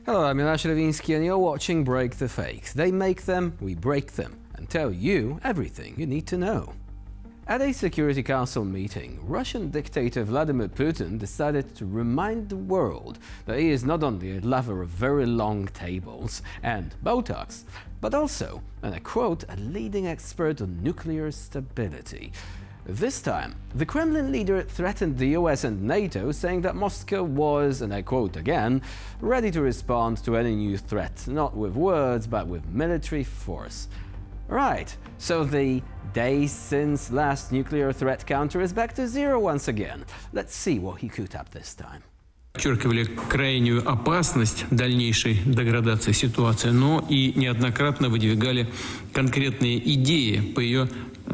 Hello, I'm Jonasz Rewiński and you're watching Break the Fake. They make them, we break them, and tell you everything you need to know. At a Security Council meeting, Russian dictator Vladimir Putin decided to remind the world that he is not only a lover of very long tables and Botox, but also, and I quote, a leading expert on nuclear stability. This time, the Kremlin leader threatened the US and NATO, saying that Moscow was, and I quote again, ready to respond to any new threat, not with words, but with military force. Right, so the days since last nuclear threat counter is back to zero once again. Let's see what he cooked up this time. Подчеркивали крайнюю опасность дальнейшей деградации ситуации, но и неоднократно выдвигали конкретные идеи по ее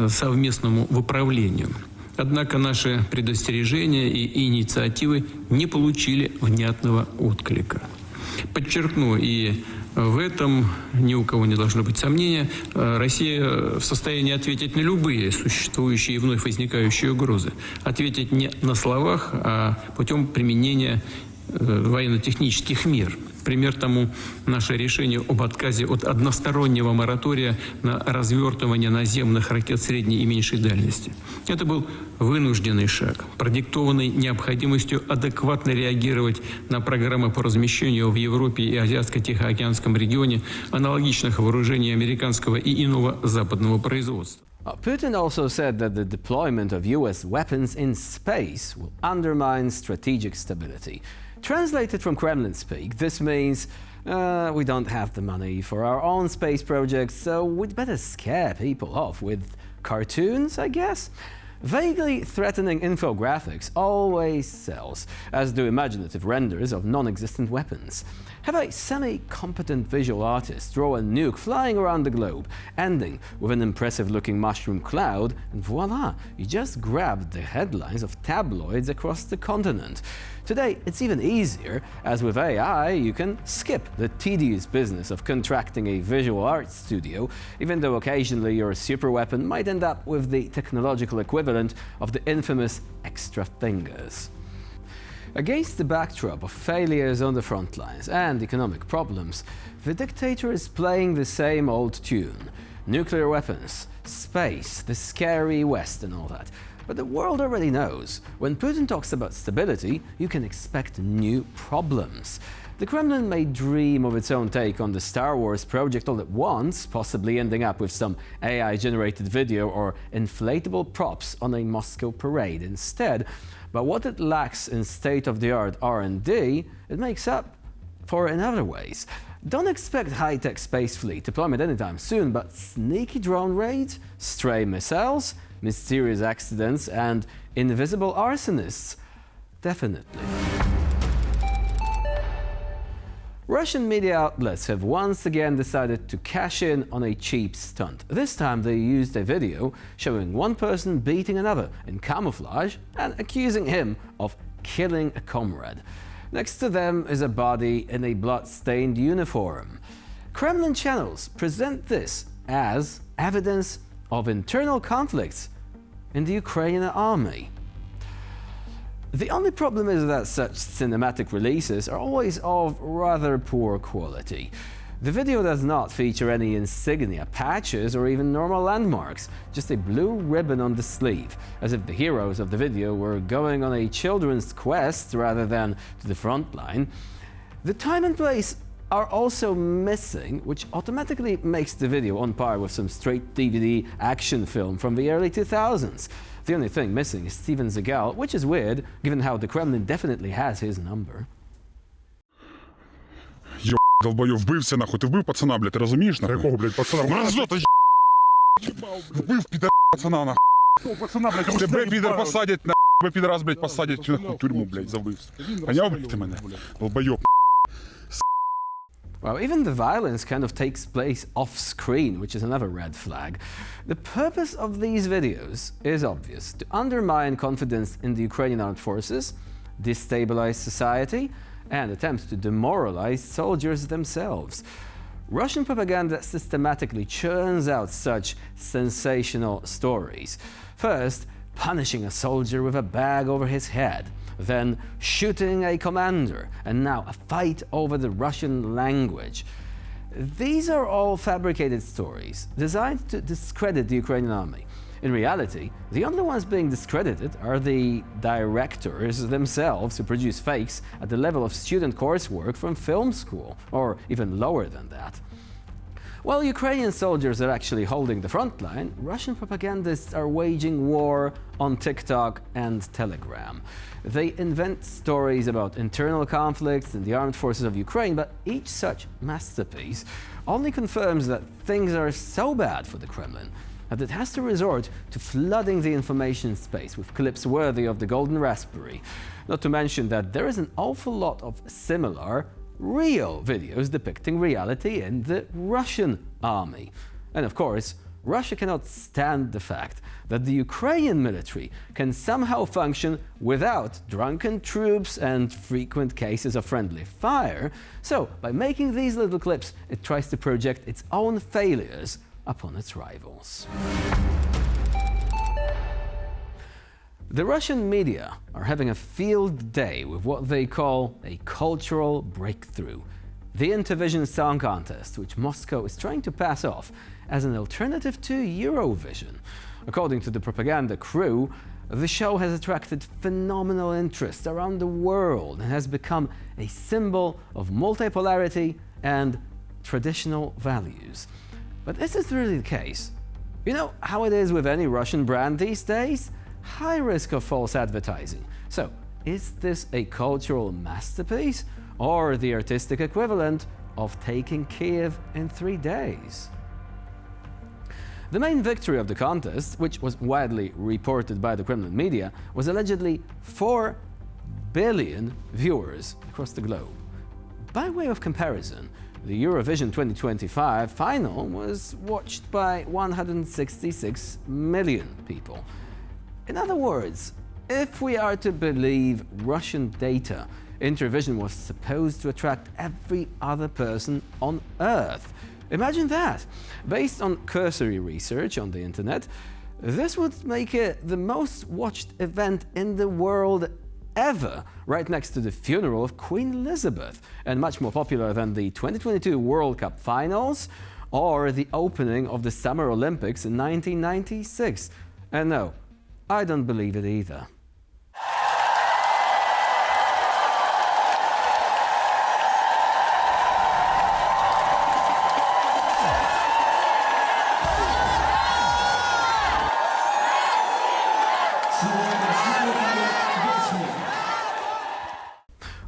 совместному выправлению. Однако наши предостережения и инициативы не получили внятного отклика. Подчеркну, и в этом ни у кого не должно быть сомнения, Россия в состоянии ответить на любые существующие и вновь возникающие угрозы. Ответить не на словах, а путем применения военно-технических мер. Пример тому наше решение об отказе от одностороннего моратория на развертывание наземных ракет средней и меньшей дальности. Это был вынужденный шаг, продиктованный необходимостью адекватно реагировать на программы по размещению в Европе и Азиатско-Тихоокеанском регионе аналогичных вооружений американского и иного западного производства. Putin also said that the deployment of US weapons in space will undermine strategic stability. Translated from Kremlin speak, this means we don't have the money for our own space projects, so we'd better scare people off with cartoons, I guess? Vaguely threatening infographics always sells, as do imaginative renders of non-existent weapons. Have a semi-competent visual artist draw a nuke flying around the globe, ending with an impressive-looking mushroom cloud, and voila, you just grabbed the headlines of tabloids across the continent. Today, it's even easier, as with AI, you can skip the tedious business of contracting a visual arts studio, even though occasionally your superweapon might end up with the technological equivalent of the infamous extra fingers. Against the backdrop of failures on the front lines and economic problems, the dictator is playing the same old tune. Nuclear weapons, space, the scary West and all that. But the world already knows, when Putin talks about stability, you can expect new problems. The Kremlin may dream of its own take on the Star Wars project all at once, possibly ending up with some AI-generated video or inflatable props on a Moscow parade instead. But what it lacks in state-of-the-art R&D, it makes up for in other ways. Don't expect high-tech space fleet deployment anytime soon, but sneaky drone raids, stray missiles, mysterious accidents, and invisible arsonists? Definitely. Russian media outlets have once again decided to cash in on a cheap stunt. This time they used a video showing one person beating another in camouflage and accusing him of killing a comrade. Next to them is a body in a blood-stained uniform. Kremlin channels present this as evidence of internal conflicts in the Ukrainian army. The only problem is that such cinematic releases are always of rather poor quality. The video does not feature any insignia, patches, or even normal landmarks, just a blue ribbon on the sleeve, as if the heroes of the video were going on a children's quest rather than to the front line. The time and place are also missing, which automatically makes the video on par with some straight DVD action film from the early 2000s. The only thing missing is Steven Seagal, which is weird, given how the Kremlin definitely has his number. Долбойов, вбився нахуй, ти вбив пацана, блядь, ти розумієш нахуй? Якого, блядь, пацана? Мразота, вбив підар пацана, нахуй. Пацана, блядь, Тебе підар посадять, нахуй, тебе підарас, блядь, посадять нахуй в тюрму, блядь, за вбивство. Поняв, блядь, ти мене? Долбойоб. Well, even the violence kind of takes place off-screen, which is another red flag. The purpose of these videos is obvious: to undermine confidence in the Ukrainian armed forces, destabilize society, and attempt to demoralize soldiers themselves. Russian propaganda systematically churns out such sensational stories. First, punishing a soldier with a bag over his head. then shooting a commander, and now a fight over the Russian language. These are all fabricated stories designed to discredit the Ukrainian army. In reality, the only ones being discredited are the directors themselves who produce fakes at the level of student coursework from film school, or even lower than that. While Ukrainian soldiers are actually holding the front line, Russian propagandists are waging war on TikTok and Telegram. They invent stories about internal conflicts in the armed forces of Ukraine, but each such masterpiece only confirms that things are so bad for the Kremlin that it has to resort to flooding the information space with clips worthy of the Golden Raspberry. Not to mention that there is an awful lot of similar, real videos depicting reality in the Russian army. And of course, Russia cannot stand the fact that the Ukrainian military can somehow function without drunken troops and frequent cases of friendly fire. So, by making these little clips, it tries to project its own failures upon its rivals. The Russian media are having a field day with what they call a cultural breakthrough. The Intervision song contest, which Moscow is trying to pass off as an alternative to Eurovision. According to the propaganda crew, the show has attracted phenomenal interest around the world and has become a symbol of multipolarity and traditional values. But is this really the case? You know how it is with any Russian brand these days? High risk of false advertising. So, is this a cultural masterpiece or the artistic equivalent of taking Kiev in 3 days? The main victory of the contest, which was widely reported by the Kremlin media, was allegedly 4 billion viewers across the globe. By way of comparison, the Eurovision 2025 final was watched by 166 million people. In other words, if we are to believe Russian data, Intervision was supposed to attract every other person on Earth. Imagine that! Based on cursory research on the internet, this would make it the most watched event in the world ever, right next to the funeral of Queen Elizabeth, and much more popular than the 2022 World Cup finals or the opening of the Summer Olympics in 1996. And no, I don't believe it either.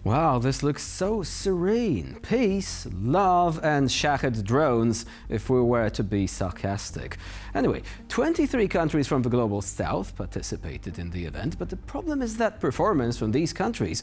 Wow, this looks so serene. Peace, love, and Shahed drones, if we were to be sarcastic. Anyway, 23 countries from the global south participated in the event, but the problem is that performers from these countries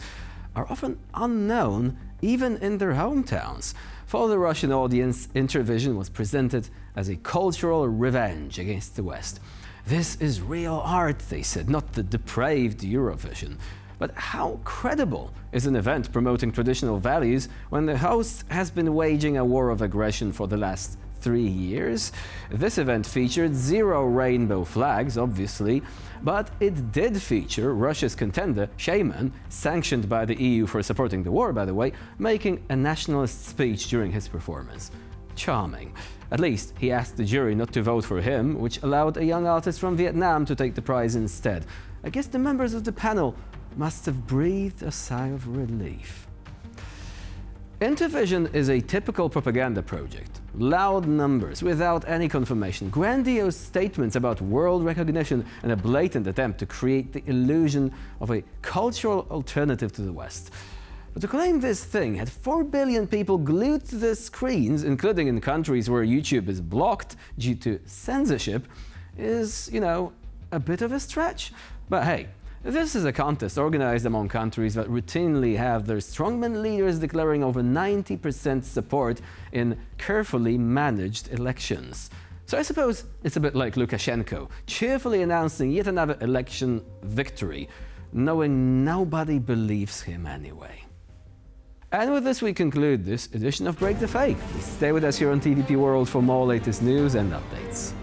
are often unknown even in their hometowns. For the Russian audience, Intervision was presented as a cultural revenge against the West. This is real art, they said, not the depraved Eurovision. But how credible is an event promoting traditional values when the host has been waging a war of aggression for the last 3 years? This event featured 0 rainbow flags, obviously, but it did feature Russia's contender, Shaman, sanctioned by the EU for supporting the war, by the way, making a nationalist speech during his performance. Charming. At least he asked the jury not to vote for him, which allowed a young artist from Vietnam to take the prize instead. I guess the members of the panel must have breathed a sigh of relief. Intervision is a typical propaganda project. Loud numbers without any confirmation, grandiose statements about world recognition, and a blatant attempt to create the illusion of a cultural alternative to the West. But to claim this thing had 4 billion people glued to the screens, including in countries where YouTube is blocked due to censorship, is, a bit of a stretch. But hey, this is a contest organized among countries that routinely have their strongman leaders declaring over 90% support in carefully managed elections. So I suppose it's a bit like Lukashenko, cheerfully announcing yet another election victory, knowing nobody believes him anyway. And with this we conclude this edition of Break the Fake. Please stay with us here on TVP World for more latest news and updates.